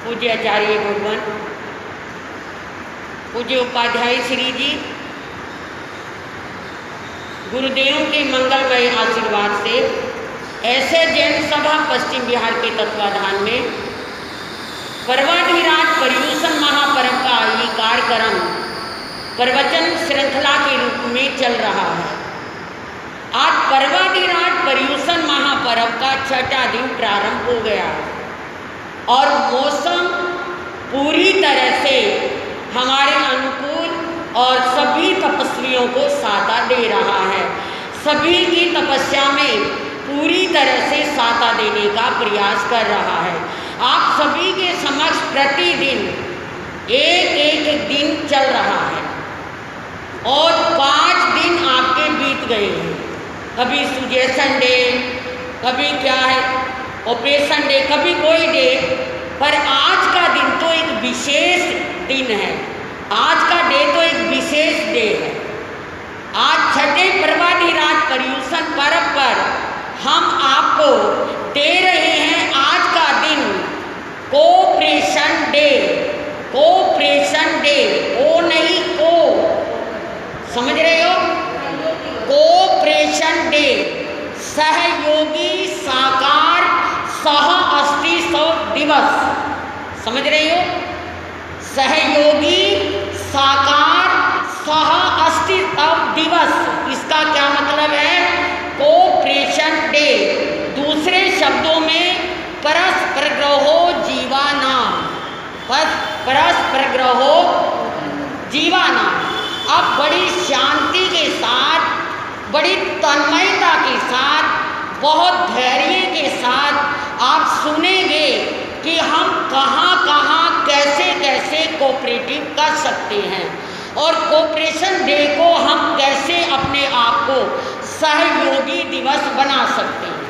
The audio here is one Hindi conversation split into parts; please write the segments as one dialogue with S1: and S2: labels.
S1: पूज्य आचार्य भगवान, पूज्य उपाध्याय श्री जी, गुरुदेवों के मंगलमय आशीर्वाद से ऐसे जैन सभा पश्चिम बिहार के तत्वाधान में पर्वाधिराज पर्यूषण महापर्व का ये कार्यक्रम प्रवचन श्रृंखला के रूप में चल रहा है। आज पर्वाधिराज पर्यूषण महापर्व का छठा दिन प्रारंभ हो गया है और मौसम पूरी तरह से हमारे अनुकूल और सभी तपस्वियों को साथा दे रहा है। सभी की तपस्या में पूरी तरह से साथा देने का प्रयास कर रहा है। आप सभी के समक्ष प्रतिदिन एक दिन चल रहा है और 5 दिन आपके बीत गए हैं। कभी सुजेशन डे, कभी क्या है ऑपरेशन डे, कभी कोई डे, पर आज का दिन तो एक विशेष दिन है। आज का डे तो एक विशेष डे है। आज छठे पर्वाधिराज पर्यूषण पर्व पर हम आपको दे रहे हैं आज का दिन कोऑपरेशन डे। कोऑपरेशन डे, ओ नहीं को, समझ रहे हो? कोऑपरेशन डे, सहयोगी साकार सह अस्तित्व दिवस, समझ रहे हो? सहयोगी साकार सह अस्तित्व दिवस, इसका क्या मतलब है? Cooperation day. दूसरे शब्दों में परस्पर ग्रहो जीवानाम, परस्पर ग्रहो जीवानाम। अब बड़ी शांति के साथ, बड़ी तन्मयता के साथ, बहुत धैर्य के साथ आप सुनेंगे कि हम कहाँ कहाँ कैसे कैसे कोऑपरेटिव कर सकते हैं और कोऑपरेशन डे को हम कैसे अपने आप को सहयोगी दिवस बना सकते हैं।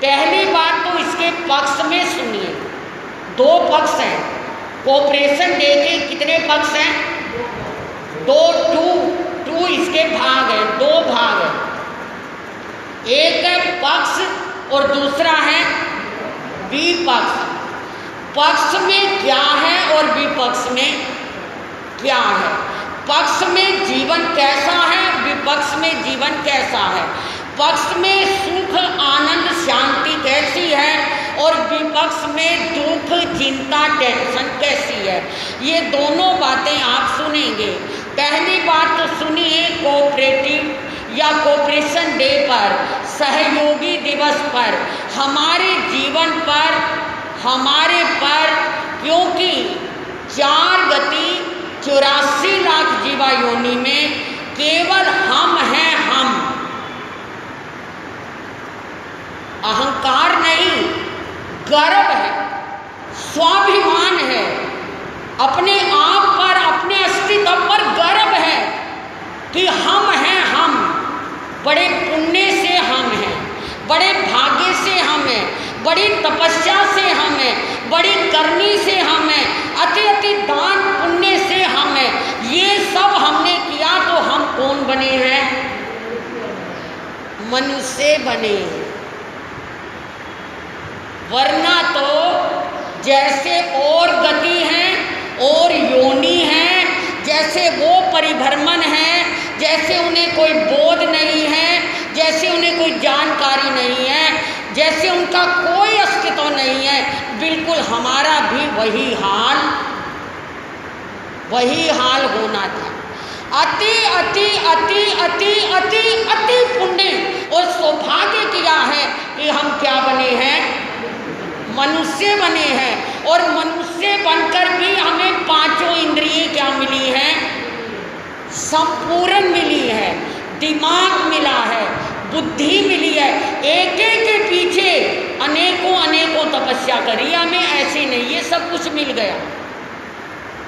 S1: पहली बात तो इसके पक्ष में सुनिए। 2 पक्ष हैं कोऑपरेशन डे के। कितने पक्ष हैं? 2 इसके भाग हैं, 2 भाग हैं। एक है पक्ष और दूसरा है विपक्ष। पक्ष में क्या है और विपक्ष में क्या है? पक्ष में जीवन कैसा है, विपक्ष में जीवन कैसा है? पक्ष में सुख आनंद शांति कैसी है और विपक्ष में दुख चिंता टेंशन कैसी है? ये दोनों बातें आप सुनेंगे। पहली बात तो सुनिए, कोऑपरेटिव या कोऑपरेशन डे पर, सहयोगी दिवस पर, हमारे जीवन पर, हमारे पर, क्योंकि 4 गति 84 लाख जीवा योनि में केवल हम हैं, हम। अहंकार नहीं, गर्व है, स्वाभिमान है, अपने आप पर, अपने अस्तित्व पर गर्व है कि हम हैं, हम। बड़े पुण्य से हम हैं, बड़े भाग्य से हम हैं, बड़ी तपस्या से हम हैं, बड़ी करनी से हम हैं, अति अति दान पुण्य से हम हैं। ये सब हमने किया तो हम कौन बने हैं? मनुष्य बने। वरना तो जैसे और गति हैं और योनि हैं, जैसे वो परिभ्रमण है, जैसे उन्हें कोई बोध नहीं है, जैसे उन्हें कोई जानकारी नहीं है, जैसे उनका कोई अस्तित्व नहीं है, बिल्कुल हमारा भी वही हाल होना था। अति अति अति अति अति अति पुण्य और सौभाग्य किया है कि हम क्या बने हैं? मनुष्य बने हैं। और मनुष्य बनकर भी हमें 5 इंद्रियें क्या मिली हैं? संपूर्ण मिली है। दिमाग मिला है, बुद्धि मिली है। एक एक के पीछे अनेकों अनेकों तपस्या करी हमें, ऐसे नहीं ये सब कुछ मिल गया।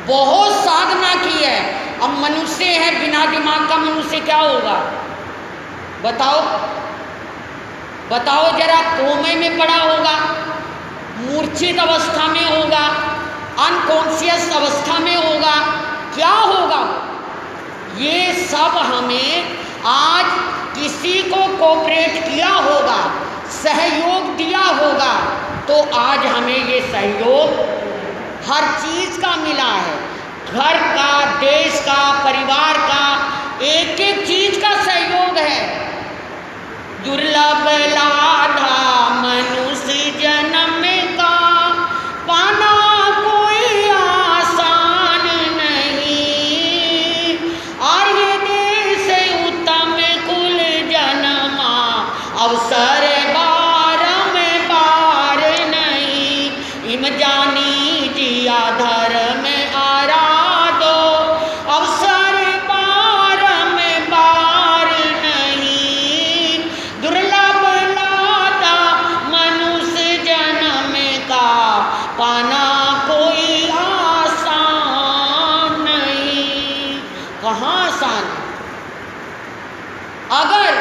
S1: बहुत साधना की है। अब मनुष्य है, बिना दिमाग का मनुष्य क्या होगा? बताओ बताओ जरा। कोमे में पड़ा होगा, मूर्छित अवस्था में होगा, अनकॉन्शियस अवस्था में होगा, क्या होगा? ये सब हमें आज किसी को कोऑपरेट किया होगा, सहयोग दिया होगा, तो आज हमें ये सहयोग हर चीज़ का मिला है, घर का, देश का, परिवार का, एक एक चीज का सहयोग है। दुर्लभ लाधा मनुष्य जन्म का, पाना कोई आसान नहीं, और ये देश उत्तम कुल जन्मा, अवसर बार में बार नहीं, इम जानी जिया धर्म आराधो, अवसर बार में बार नहीं, दुर्लभ लादा मनुष्य जन्म का, पाना कोई आसान नहीं। कहाँ आसान? अगर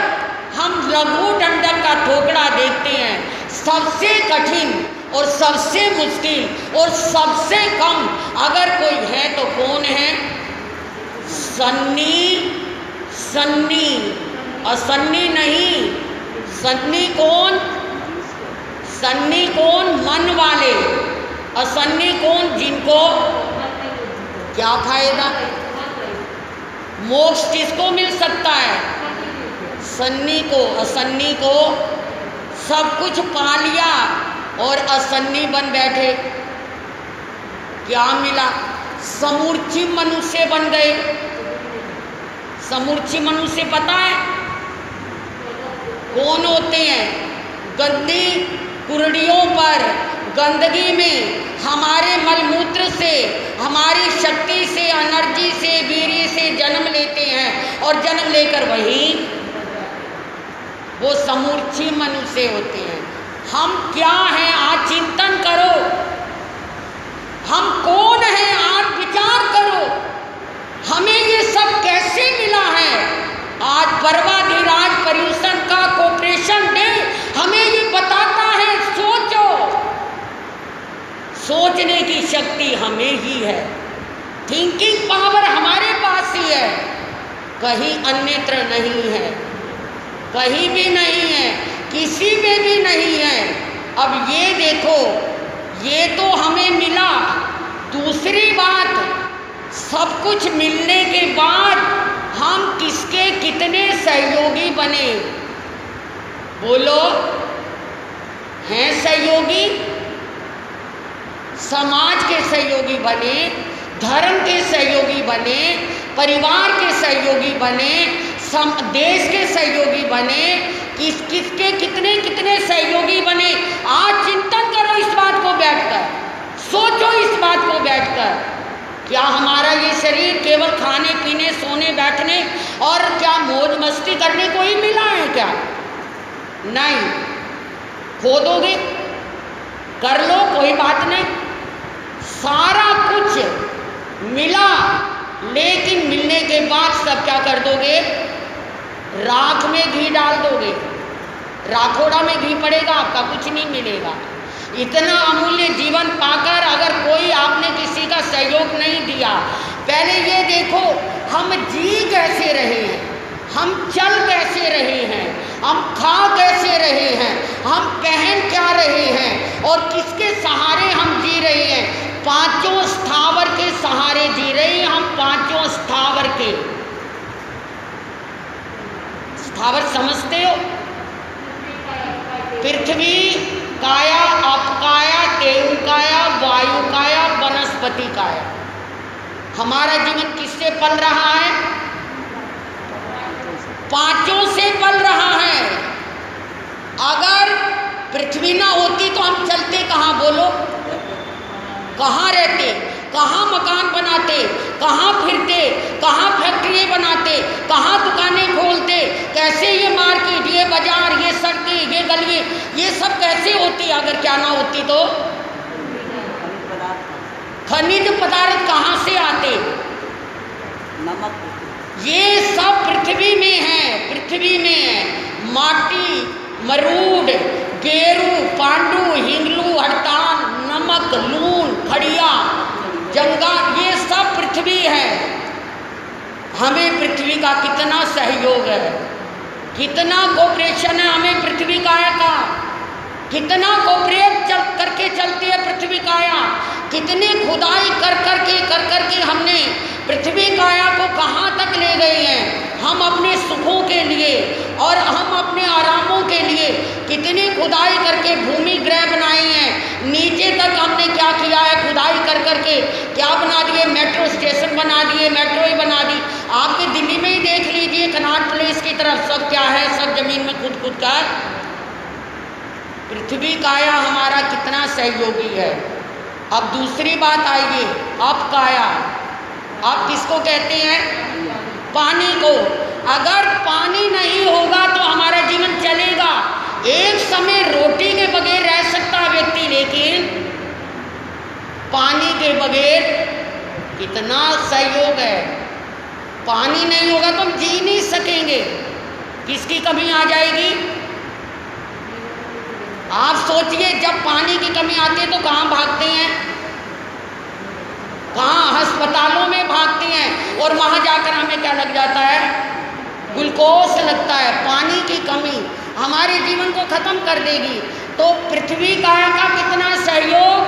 S1: हम लघु डंडक का ठोकड़ा देखते हैं, सबसे कठिन और सबसे मुश्किल और सबसे कम अगर कोई है तो कौन है? सन्नी। सन्नी, असन्नी नहीं। सन्नी कौन? सन्नी कौन? मन वाले। असन्नी कौन? जिनको क्या फायदा? मोक्ष किसको मिल सकता है? सन्नी को। असन्नी को सब कुछ पा लिया और असन्नी बन बैठे। क्या मिला? समूर्छी मनुष्य बन गए। समूर्छी मनुष्य पता है कौन होते हैं? गंदी कुर्डियों पर, गंदगी में, हमारे मलमूत्र से, हमारी शक्ति से, एनर्जी से, वीर्य से जन्म लेते हैं और जन्म लेकर वही वो समूर्छी मनुष्य होते हैं। हम क्या हैं आज चिंतन करो, हम कौन हैं आज विचार करो, हमें ये सब कैसे मिला है। आज पर्वाधिराज पर्यूषण का कोऑपरेशन डे हमें ये बताता है। सोचो, सोचने की शक्ति हमें ही है, थिंकिंग पावर हमारे पास ही है, कहीं अन्यत्र नहीं है, कहीं भी नहीं है, किसी में भी नहीं है। अब ये देखो, ये तो हमें मिला। दूसरी बात, सब कुछ मिलने के बाद हम किसके कितने सहयोगी बने? बोलो, हैं सहयोगी? समाज के सहयोगी बने, धर्म के सहयोगी बने, परिवार के सहयोगी बने, देश के सहयोगी बने, किसके कितने कितने सहयोगी बने। आज चिंतन करो इस बात को बैठकर, सोचो इस बात को बैठकर। क्या हमारा ये शरीर केवल खाने पीने, सोने, बैठने और क्या मौज मस्ती करने को ही मिला है क्या? नहीं। खो दोगे, कर लो, कोई बात नहीं। सारा कुछ मिला, लेकिन मिलने के बाद सब क्या कर दोगे? राख में घी डाल दोगे। राखोड़ा में घी पड़ेगा, आपका कुछ नहीं मिलेगा। इतना अमूल्य जीवन पाकर अगर कोई आपने किसी का सहयोग नहीं दिया, पहले ये देखो हम जी कैसे रहे हैं, हम चल कैसे रहे हैं, हम खा कैसे रहे हैं, हम पहन क्या रहे हैं और किसके सहारे हम जी रहे हैं। पांचों स्थावर के सहारे जी रहे हैं हम, पांचों स्थावर के। स्थावर समझते हो? पृथ्वी काया, अपकाया, तेउकाया, वायुकाया, वनस्पति काया। हमारा जीवन किससे पल रहा है? पांचों से पल रहा है। अगर पृथ्वी ना होती तो हम चलते कहाँ? बोलो, कहाँ रहते, कहाँ मकान बनाते, कहाँ फिरते, कहाँ फैक्ट्री बनाते, कहाँ दुकानें खोलते, कैसे ये मार्केट, ये बाजार, ये सड़कें, ये गली, ये सब कैसे होती अगर क्या ना होती तो? खनिज पदार्थ कहाँ से आते? नमक। ये सब पृथ्वी में है, पृथ्वी में है। माटी, मरूद, गेरू, पांडु, हिंगलू, हड़ताल, नमक, लून, खड़िया, जंगा, ये सब पृथ्वी है। हमें पृथ्वी का कितना सहयोग है, कितना कोऑपरेशन है हमें पृथ्वी का। कितना कोऑपरेट करके चलती है पृथ्वी काया, कितनी खुदाई कर करके हमने पृथ्वी काया को कहाँ तक ले गए हैं। हम अपने सुखों के लिए और हम अपने आरामों के लिए कितनी खुदाई करके भूमि ग्रह बनाए हैं। नीचे तक हमने क्या किया है, खुदाई कर करके क्या बना दिए, मेट्रो स्टेशन बना दिए, मेट्रो ही बना दी। आपके दिल्ली में ही देख लीजिए, कनॉट प्लेस की तरफ सब क्या है, सब जमीन में खुद कर। पृथ्वी काया हमारा कितना सहयोगी है। अब दूसरी बात आइए, अब काया, आप किसको कहते हैं, पानी को। अगर पानी नहीं होगा तो हमारा जीवन चलेगा। एक समय रोटी के बगैर रह सकता व्यक्ति, लेकिन पानी के बगैर कितना सहयोग है। पानी नहीं होगा तो हम जी नहीं सकेंगे। किसकी कमी आ जाएगी, आप सोचिए। जब पानी की कमी आती है तो कहाँ भागते हैं, कहाँ, अस्पतालों में भागते हैं। और वहाँ जाकर हमें क्या लग जाता है, ग्लूकोज लगता है। पानी की कमी हमारे जीवन को खत्म कर देगी। तो पृथ्वी काया का कितना सहयोग,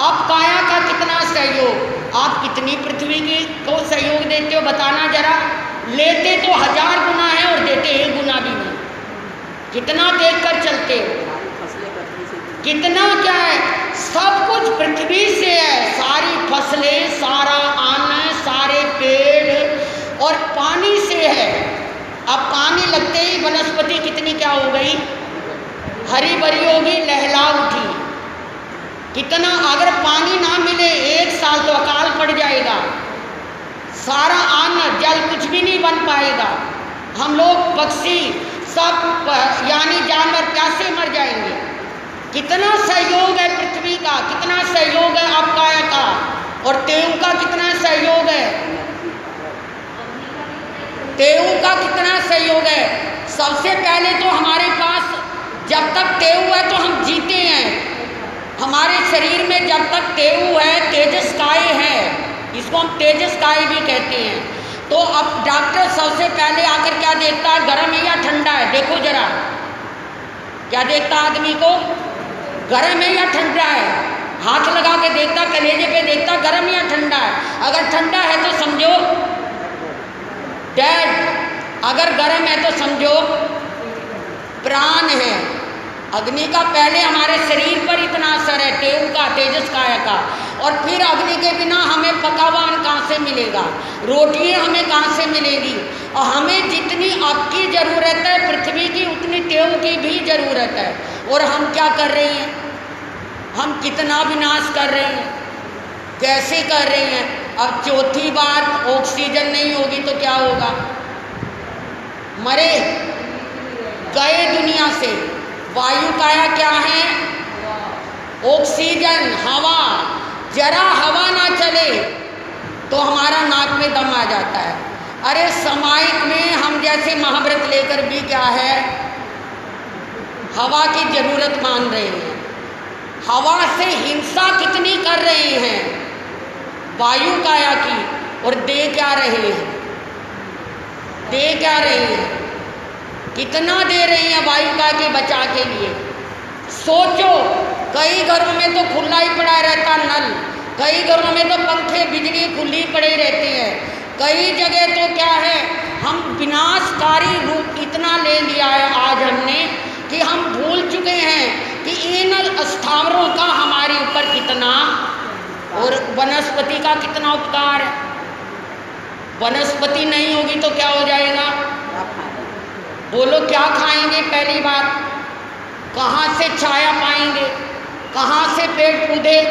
S1: अब काया का कितना सहयोग। आप कितनी पृथ्वी की को सहयोग देते हो बताना जरा। लेते तो 1000 गुना है और देते 1 गुना भी नहीं। कितना देख कर चलते हो, कितना क्या है, सब कुछ पृथ्वी से है। सारी फसलें, सारा अन्न, सारे पेड़ और पानी से है। अब पानी लगते ही वनस्पति कितनी क्या हो गई, हरी भरी होगी, लहला उठी। कितना, अगर पानी ना मिले 1 साल तो अकाल पड़ जाएगा। सारा अन्न जल कुछ भी नहीं बन पाएगा। हम लोग पक्षी सब यानी जानवर प्यासे मर जाएंगे। कितना सहयोग है पृथ्वी का, कितना सहयोग है अब काया का। और तेऊ का कितना सहयोग है, तेऊ का कितना सहयोग है। सबसे पहले तो हमारे पास जब तक तेऊ है तो हम जीते हैं। हमारे शरीर में जब तक तेऊ है, तेजस्काय है, इसको हम तेजस्काय भी कहते हैं। तो अब डॉक्टर सबसे पहले आकर क्या देखता है, गर्म है या ठंडा है। देखो जरा, क्या देखता आदमी को, गर्म है या ठंडा है। हाथ लगा के देखता, कलेजे पे देखता, गर्म या ठंडा है। अगर ठंडा है तो समझो डेड, अगर गर्म है तो समझो प्राण है। अग्नि का पहले हमारे शरीर पर इतना असर है, तेऊ का, तेजस्काय का। और फिर अग्नि के बिना हमें पका हुआ अन्न कहाँ से मिलेगा, रोटियाँ हमें कहाँ से मिलेगी। और हमें जितनी आपकी ज़रूरत है पृथ्वी की, उतनी तेऊ की भी ज़रूरत है। और हम क्या कर रहे हैं, हम कितना विनाश कर रहे हैं, कैसे कर रहे हैं। अब चौथी बात, ऑक्सीजन नहीं होगी तो क्या होगा, मरे गए दुनिया से। वायु काया क्या है, ऑक्सीजन, हवा। जरा हवा ना चले तो हमारा नाक में दम आ जाता है। अरे सामायिक में हम जैसे महाव्रत लेकर भी क्या है, हवा की जरूरत मान रहे हैं। हवा से हिंसा कितनी कर रहे हैं वायु काया की, और दे क्या रहे हैं, दे क्या रहे हैं, कितना दे रहे हैं वायु काया के बचा के लिए। सोचो, कई घरों में तो खुला ही पड़ा रहता नल, कई घरों में तो पंखे बिजली खुली पड़े रहते हैं। कई जगह तो क्या है, हम विनाशकारी रूप इतना ले लिया है आज हमने कि हम भूल चुके हैं कि इन स्थावरों का हमारे ऊपर कितना, और वनस्पति का कितना उपकार है। वनस्पति नहीं होगी तो क्या हो जाएगा, बोलो क्या खाएंगे। पहली बात, कहाँ से छाया पाएंगे, कहाँ से पेड़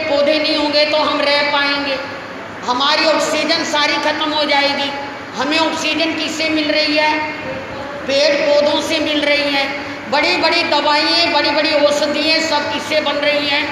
S1: पौधे नहीं होंगे तो हम रह पाएंगे। हमारी ऑक्सीजन सारी खत्म हो जाएगी। हमें ऑक्सीजन किससे मिल रही है, पेड़ पौधों से मिल रही है। बड़ी बड़ी दवाइयाँ, बड़ी बड़ी औषधियाँ सब किससे बन रही हैं,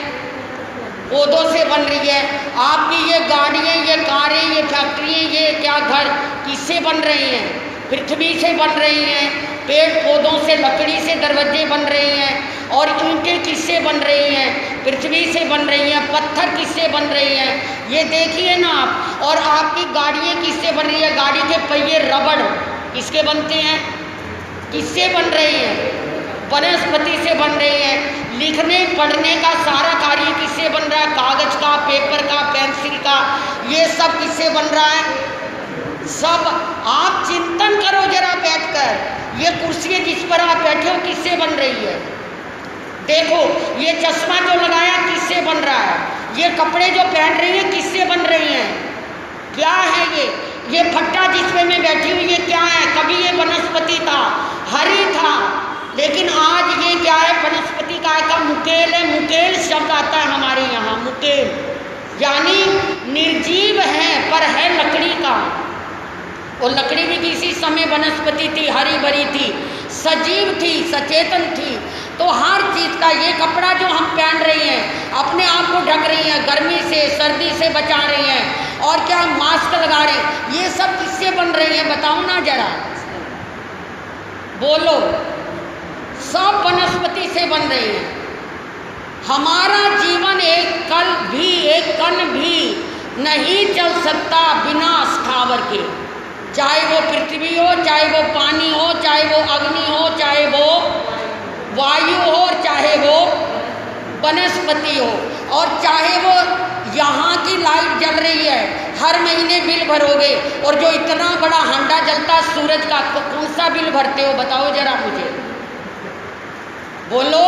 S1: पौधों से बन रही है। आपकी ये गाड़ियाँ, ये कारें, ये फैक्ट्रियाँ, ये क्या घर किससे बन रही हैं, पृथ्वी से बन रही हैं। पेड़ पौधों से, लकड़ी से दरवाजे बन रहे हैं। और ईंटें किससे बन रही हैं, पृथ्वी से बन रही हैं। पत्थर किससे बन रही हैं, ये देखिए ना आप। और आपकी गाड़ियाँ किससे बन रही है, गाड़ी के पहिए रबड़ किसके बनते हैं, किससे बन रही हैं, वनस्पति से बन रही हैं। लिखने पढ़ने का सारा कार्य किससे बन रहा है? कागज का, पेपर का, पेंसिल का, ये सब किससे बन रहा है? सब आप चिंतन करो जरा बैठकर, ये कुर्सी जिस पर आप बैठे हो किससे बन रही है? देखो ये चश्मा जो लगाया किससे बन रहा है? ये कपड़े जो पहन रही है किससे बन रही हैं? क्या है ये फट्टा जिसमें मैं बैठी हुई ये क्या है? कभी ये वनस्पति था, हरी था, लेकिन आज ये क्या है? वनस्पति का मुकेल है। मुकेल शब्द आता है हमारे यहाँ, मुकेल यानी निर्जीव है पर है लकड़ी का। और लकड़ी भी किसी समय वनस्पति थी, हरी भरी थी, सजीव थी, सचेतन थी। तो हर चीज़ का, ये कपड़ा जो हम पहन रही हैं अपने आप को ढक रही हैं, गर्मी से सर्दी से बचा रही हैं, और क्या मास्क लगा रहे हैं, ये सब किससे बन रही हैं? बताओ ना जरा, बोलो। सब वनस्पति से बन रही हैं। हमारा जीवन एक कण भी नहीं चल सकता बिना स्थावर के, चाहे वो पृथ्वी हो, चाहे वो पानी हो, चाहे वो अग्नि हो, चाहे वो वायु हो, और चाहे वो वनस्पति हो, और चाहे वो यहाँ की लाइट जल रही है, हर महीने बिल भरोगे, और जो इतना बड़ा हांडा जलता है सूरज का, तो कौन सा बिल भरते हो? बताओ जरा मुझे, बोलो।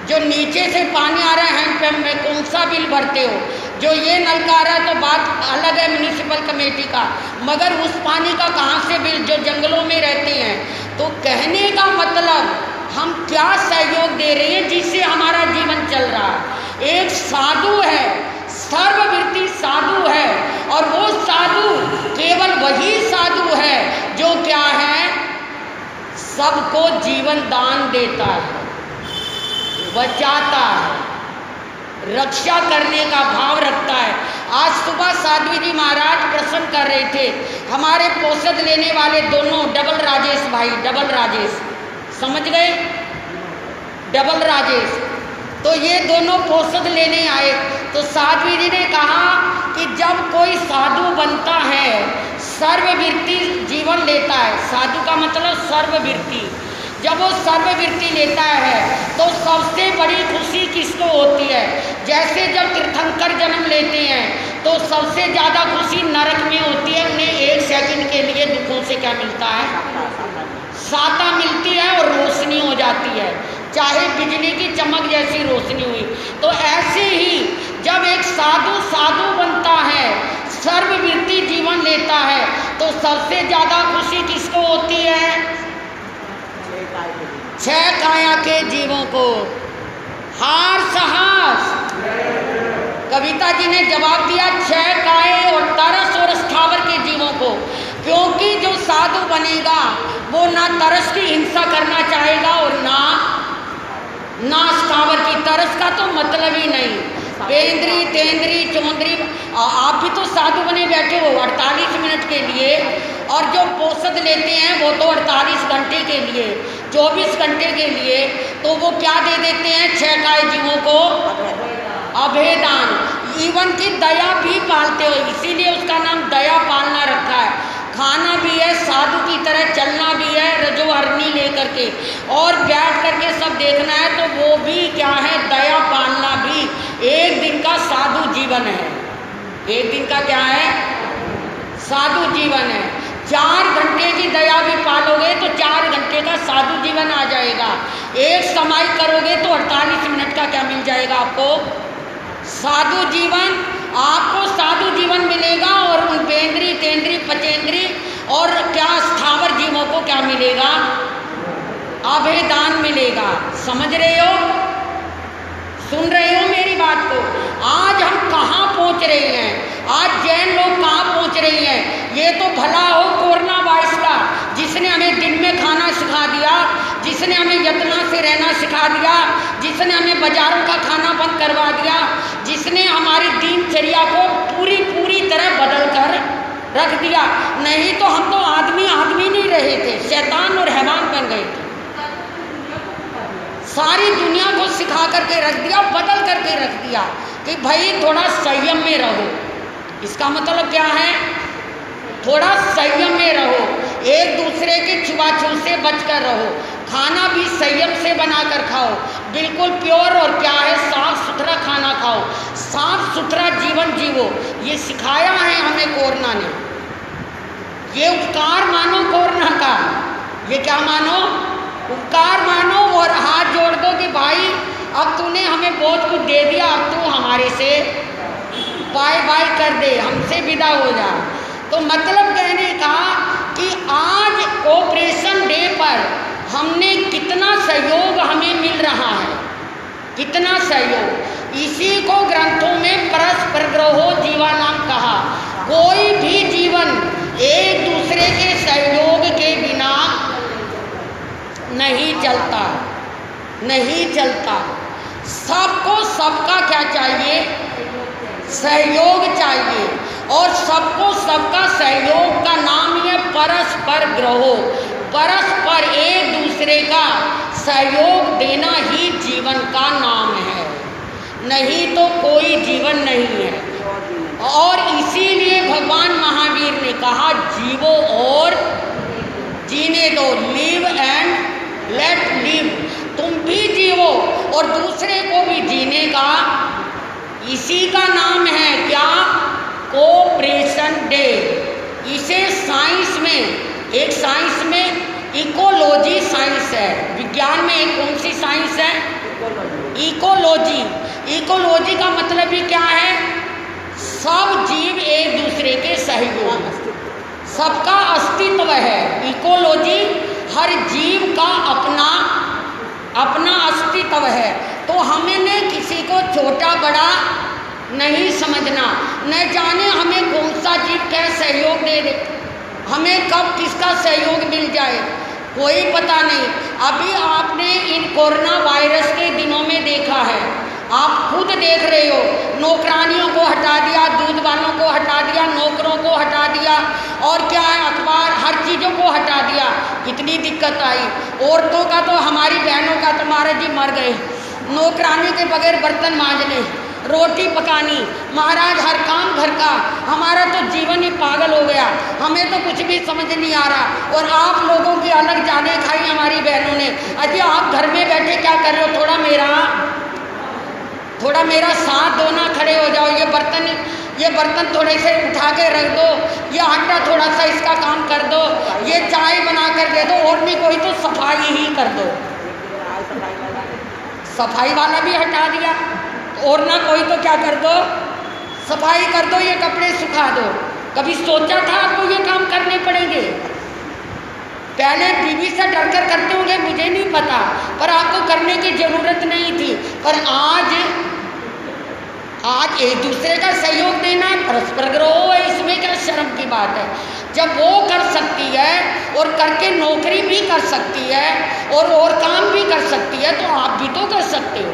S1: जो नीचे से पानी आ रहा है हैंडपंप में, कौन सा बिल भरते हो? जो ये नल का आ रहा है तो बात अलग है म्यूनिसिपल कमेटी का, मगर उस पानी का कहाँ से बिल? जो जंगलों में रहते हैं। तो कहने का मतलब हम क्या सहयोग दे रहे हैं जिससे हमारा जीवन चल रहा है? एक साधु है, सर्ववृत्ति साधु है, और वो साधु केवल वही साधु है जो क्या है? सबको जीवन दान देता है, बचाता है, रक्षा करने का भाव रखता है। आज सुबह साध्वी जी महाराज प्रसन्न कर रहे थे, हमारे पोषद लेने वाले दोनों डबल राजेश भाई, डबल राजेश, समझ गए? डबल राजेश, तो ये दोनों पोषद लेने आए। तो साध्वी जी ने कहा कि जब कोई साधु बनता है, सर्ववृत्ति जीवन लेता है, साधु का मतलब सर्ववृत्ति, जब वो सर्ववृत्ति लेता है तो सबसे बड़ी खुशी किसको होती है? जैसे जब तीर्थंकर जन्म लेते हैं तो सबसे ज़्यादा खुशी नरक में होती है, उन्हें एक सेकंड के लिए दुखों से क्या मिलता है? साता मिलती है और रोशनी हो जाती है, चाहे बिजली की चमक जैसी रोशनी हुई। तो ऐसे ही जब एक साधु बनता है, सर्ववृत्ति जीवन लेता है, तो सबसे ज़्यादा खुशी किसको होती है? छह काया के जीवों को। हार साहस, कविता जी ने जवाब दिया, छह काये और तरस और स्थावर के जीवों को, क्योंकि जो साधु बनेगा वो ना तरस की हिंसा करना चाहेगा और ना स्थावर की। तरस का तो मतलब ही नहीं, बेंद्री तेंद्री चौंद्री। आप भी तो साधु बने बैठे हो 48 मिनट के लिए, और जो पोषद लेते हैं वो तो 48 घंटे के लिए, 24 घंटे के लिए। तो वो क्या दे देते हैं? छह काय जीवों को अभेदान। जीवन की दया भी पालते हो, इसीलिए उसका नाम दया पालना रखा है। खाना भी है, साधु की तरह चलना भी है, रजोहरनी लेकर के, और बैठ करके सब देखना है, तो वो भी क्या है? दया पालना भी एक दिन का साधु जीवन है। एक दिन का क्या है? साधु जीवन है। 4 घंटे की दया भी पालोगे तो 4 घंटे का साधु जीवन आ जाएगा। एक समाई करोगे तो 48 मिनट का क्या मिल जाएगा आपको? साधु जीवन। आपको साधु जीवन मिलेगा, और उन बेंद्री तेंद्री पचेंद्री और क्या स्थावर जीवों को क्या मिलेगा? अभेदान मिलेगा। समझ रहे हो? सुन रहे हो मेरी बात को? आज हम कहाँ पहुँच रहे हैं? आज जैन लोग कहाँ पहुँच रही हैं? ये तो भला हो कोरोना वायरस का, जिसने हमें दिन में खाना सिखा दिया, जिसने हमें यत्ना से रहना सिखा दिया, जिसने हमें बाजारों का खाना बंद करवा दिया, जिसने हमारी दिनचर्या को पूरी तरह बदल कर रख दिया। नहीं तो हम तो आदमी नहीं रहे थे, शैतान और हैवान बन गए थे। सारी दुनिया को सिखा करके रख दिया, बदल करके रख दिया कि भाई थोड़ा संयम में रहो। इसका मतलब क्या है? थोड़ा संयम में रहो, एक दूसरे की छुआछूत से बचकर रहो, खाना भी संयम से बनाकर खाओ, बिल्कुल प्योर और क्या है साफ सुथरा खाना खाओ, साफ सुथरा जीवन जीवो। ये सिखाया है हमें कोरोना ने। ये उपकार मानो कोरोना का, ये क्या मानो, उपकार मानो और हाथ जोड़ दो कि भाई अब तूने हमें बहुत कुछ दे दिया, अब तू हमारे से बाय बाय कर दे, हमसे विदा हो जा। तो मतलब कहने का कि आज कोऑपरेशन डे पर हमने कितना सहयोग हमें मिल रहा है, कितना सहयोग। इसी को ग्रंथों में परस्पर ग्रहो जीवानाम कहा। कोई भी जीवन एक दूसरे के सहयोग के बिना नहीं चलता, नहीं चलता। सबको सबका क्या चाहिए, सहयोग चाहिए। और सबको सबका सहयोग का नाम है परस्पर ग्रहो। परस्पर एक दूसरे का सहयोग देना ही जीवन का नाम है, नहीं तो कोई जीवन नहीं है। और इसीलिए भगवान महावीर ने कहा जीवो और जीने दो, लिव एंड लेट लिव। तुम भी जीवो और दूसरे को भी जीने का, इसी का नाम है क्या, कोऑपरेशन डे। इसे साइंस में, एक साइंस में इकोलॉजी साइंस है, विज्ञान में एक कौन सी साइंस है, इकोलॉजी। इकोलॉजी का मतलब भी क्या है, सब जीव एक दूसरे के सहयोग, सबका अस्तित्व है। इकोलॉजी हर जीव का अपना अपना अस्तित्व है। तो हमने किसी को छोटा बड़ा नहीं समझना, न जाने हमें कौन सा जीव क्या सहयोग दे दे, हमें कब किसका सहयोग मिल जाए कोई पता नहीं। अभी आपने इन कोरोना वायरस के दिनों में देखा है, आप खुद देख रहे हो, नौकरानियों को हटा दिया, दूध वालों को हटा दिया, नौकरों को हटा दिया, और क्या है अखबार हर चीज़ों को हटा दिया। कितनी दिक्कत आई। औरतों का तो, हमारी बहनों का तो महाराज जी मर गए, नौकरानी के बगैर बर्तन मांजने, रोटी पकानी, महाराज हर काम घर का। हमारा तो जीवन ही पागल हो गया, हमें तो कुछ भी समझ नहीं आ रहा। और आप लोगों की अलग जाने खाई हमारी बहनों ने। अजी आप घर में बैठे क्या कर रहे हो, थोड़ा मेरा साथ दो ना, खड़े हो जाओ, ये बर्तन थोड़े से उठा के रख दो, ये आटा थोड़ा सा इसका काम कर दो, ये चाय बना कर दे दो, और नहीं कोई तो सफाई ही कर दो। सफाई वाला भी हटा दिया, और ना कोई तो क्या कर दो, सफाई कर दो, ये कपड़े सुखा दो। कभी सोचा था आपको ये काम करने पड़ेंगे? पहले बीवी से डरकर करते होंगे, मुझे नहीं पता, पर आपको करने की ज़रूरत नहीं थी। पर आज एक दूसरे का सहयोग देना परस्पर ग्रहो है, इसमें क्या शर्म की बात है। जब वो कर सकती है और करके नौकरी भी कर सकती है और काम भी कर सकती है, तो आप भी तो कर सकते हो।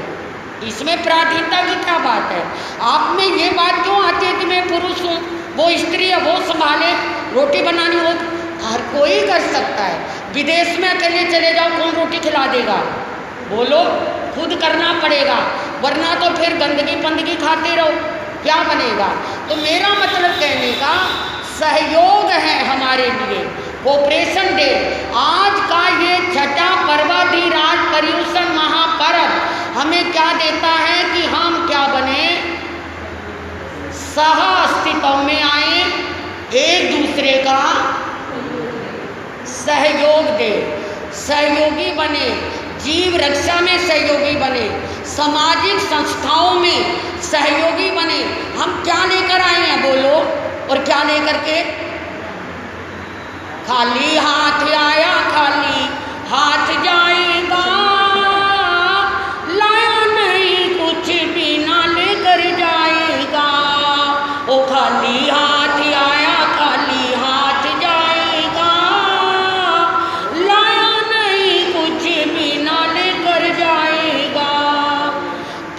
S1: इसमें प्राधीनता की क्या बात है? आप में ये बात क्यों आती है कि मैं पुरुष हूँ, वो स्त्री है, वो संभाले, रोटी बनानी हो, हर कोई कर सकता है। विदेश में अकेले चले जाओ, कौन रोटी खिला देगा? बोलो, खुद करना पड़ेगा, वरना तो फिर गंदगी पंदगी खाते रहो, क्या बनेगा? तो मेरा मतलब कहने का सहयोग है हमारे लिए। कोऑपरेशन डे आज का ये छठा पर्वाधिराज पर्युषण महापर्व हमें क्या देता है कि हम क्या बने, सह अस्तित्व में आए, एक दूसरे का सहयोग दे, सहयोगी बने, जीव रक्षा में सहयोगी बने, सामाजिक संस्थाओं में सहयोगी बने। हम क्या लेकर आए हैं बोलो, और क्या लेकर के? खाली हाथ आया खाली हाथ जाएगा, लाया नहीं कुछ भी ना लेकर जाएगा। ओ खाली हाथ आया खाली हाथ जाएगा, लाया नहीं कुछ भी ना लेकर जाएगा।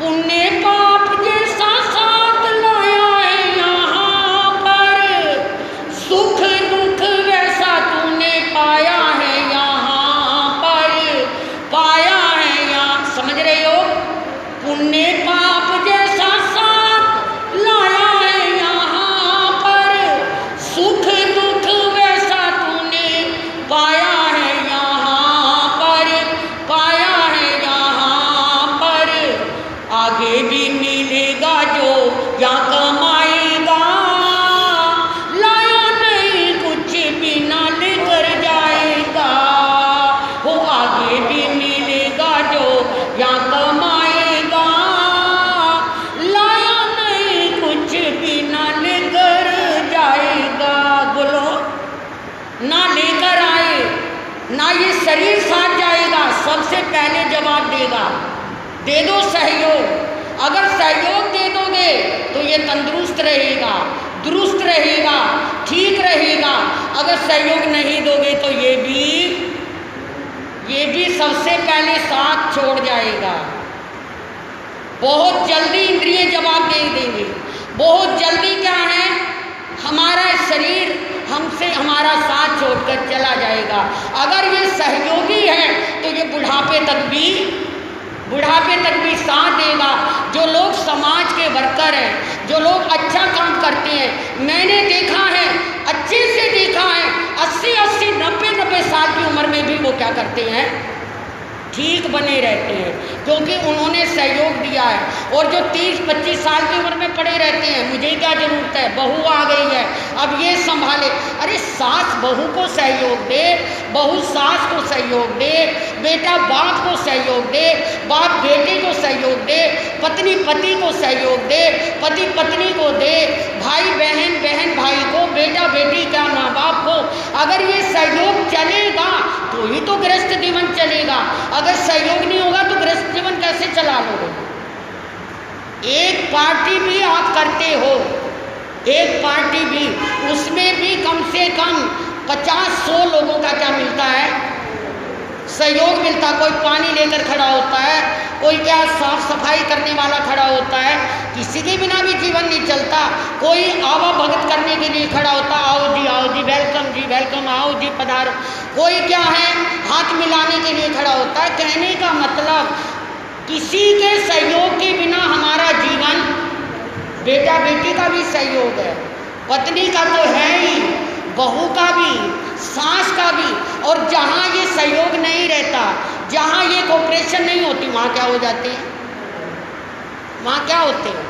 S1: पुण्य पाप जैसा साथ लाया है यहाँ पर, सुख दुख वैसा तूने पाया शरीर साथ जाएगा, सबसे पहले जवाब देगा। दे दो सहयोग। अगर सहयोग दे दोगे तो ये तंदुरुस्त रहेगा, दुरुस्त रहेगा, ठीक रहेगा। अगर सहयोग नहीं दोगे तो ये भी सबसे पहले साथ छोड़ जाएगा। बहुत जल्दी इंद्रिय जवाब दे देंगे। बहुत जल्दी क्या है, हमारा शरीर हमसे हमारा साथ छोड़कर चला जाएगा। अगर ये सहयोगी है तो ये बुढ़ापे तक भी साथ देगा। जो लोग समाज के वर्कर हैं, जो लोग अच्छा काम करते हैं, मैंने देखा है, अच्छे से देखा है, 80-80, 90-90 साल की उम्र में भी वो क्या करते हैं, ठीक बने रहते हैं, क्योंकि उन्होंने सहयोग दिया है। और जो 30-25 साल की उम्र में पड़े रहते हैं, मुझे क्या ज़रूरत है, बहू आ गई है अब ये संभाले। अरे सास बहू को सहयोग दे, बहू सास को सहयोग दे, बेटा बाप को सहयोग दे, बाप बेटे को सहयोग दे, पत्नी पति को सहयोग दे, पति पत्नी को दे, भाई बहन बहन भाई को, बेटा बेटी क्या माँ बाप को। अगर ये सहयोग चलेगा तो ही तो गृहस्थ जीवन चलेगा। अगर सहयोग नहीं होगा तो गृहस्थ जीवन कैसे चला लोगे। एक पार्टी भी आप करते हो, एक पार्टी भी, उसमें भी कम से कम 50-100 लोगों का क्या मिलता है, सहयोग मिलता। कोई पानी लेकर खड़ा होता है, कोई क्या साफ सफाई करने वाला खड़ा होता है। किसी के बिना भी जीवन नहीं चलता। कोई आवा भगत करने के लिए खड़ा होता, आओ जी वेलकम, आओ जी पधारो। कोई क्या है, हाथ मिलाने के लिए खड़ा होता है। कहने का मतलब किसी के सहयोग के बिना हमारा जीवन, बेटा बेटी का भी सहयोग है, पत्नी का तो है ही, बहू का भी, सास का भी। और जहाँ ये सहयोग नहीं रहता, जहाँ ये कोऑपरेशन नहीं होती, वहाँ क्या हो जाते हैं, वहाँ क्या होते हैं,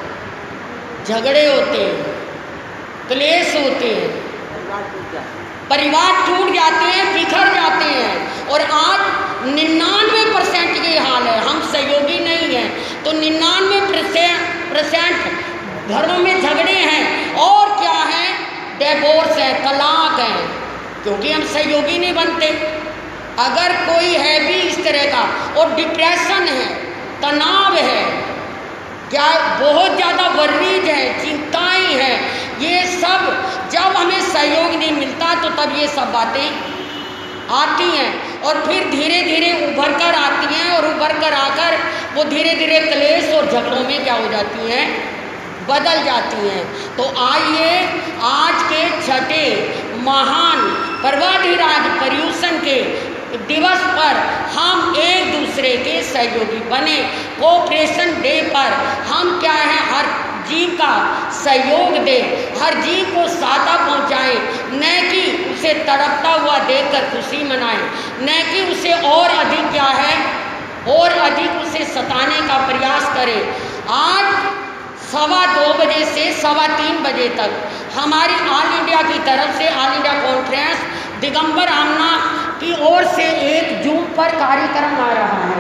S1: झगड़े होते हैं, क्लेश होते हैं, परिवार टूट जाते हैं, बिखर जाते हैं। और आज 99% ये हाल है। हम सहयोगी नहीं हैं तो 99% घरों में झगड़े हैं, और क्या है, डिवोर्स है, तलाक है, क्योंकि हम सहयोगी नहीं बनते। अगर कोई है भी इस तरह का, और डिप्रेशन है, तनाव है, क्या बहुत ज़्यादा वर्रीज है, चिंताएं हैं, ये सब जब हमें सहयोग नहीं मिलता तो तब ये सब बातें आती हैं। और फिर धीरे धीरे उभर कर आती हैं, और उभर कर आकर वो धीरे धीरे क्लेश और झगड़ों में क्या हो जाती हैं, बदल जाती हैं। तो आइए आज के छठे महान पर्वाधिराज पर्युषण के दिवस पर हम एक दूसरे के सहयोगी बने। कोऑपरेशन डे पर हम क्या है, हर जीव का सहयोग दें, हर जीव को सहायता पहुँचाएँ, न कि उसे तड़पता हुआ देखकर खुशी मनाएं, न कि उसे और अधिक क्या है, और अधिक उसे सताने का प्रयास करें। आज 2:15 बजे से 3:15 बजे तक हमारी ऑल इंडिया की तरफ से, ऑल इंडिया कॉन्फ्रेंस दिगंबर आमना की ओर से एक जूम पर कार्यक्रम आ रहा है।